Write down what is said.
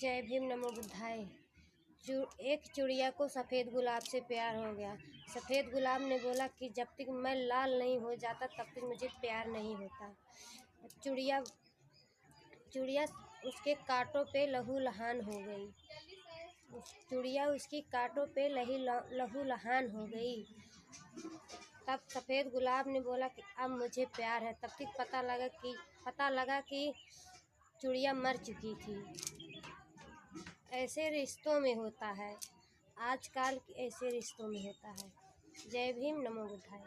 जय भीम नमो बुद्धाय। एक चिड़िया को सफ़ेद गुलाब से प्यार हो गया। सफ़ेद गुलाब ने बोला कि जब तक मैं लाल नहीं हो जाता तब तक मुझे प्यार नहीं होता। चिड़िया चिड़िया उसके कांटों पे लहूलुहान हो गई। चिड़िया उसकी कांटों पे लहूलुहान हो गई। तब सफ़ेद गुलाब ने बोला कि अब मुझे प्यार है। तब तक पता लगा कि चिड़िया मर चुकी थी। ऐसे रिश्तों में होता है, आजकल ऐसे रिश्तों में होता है। जय भीम नमो बुद्धाय।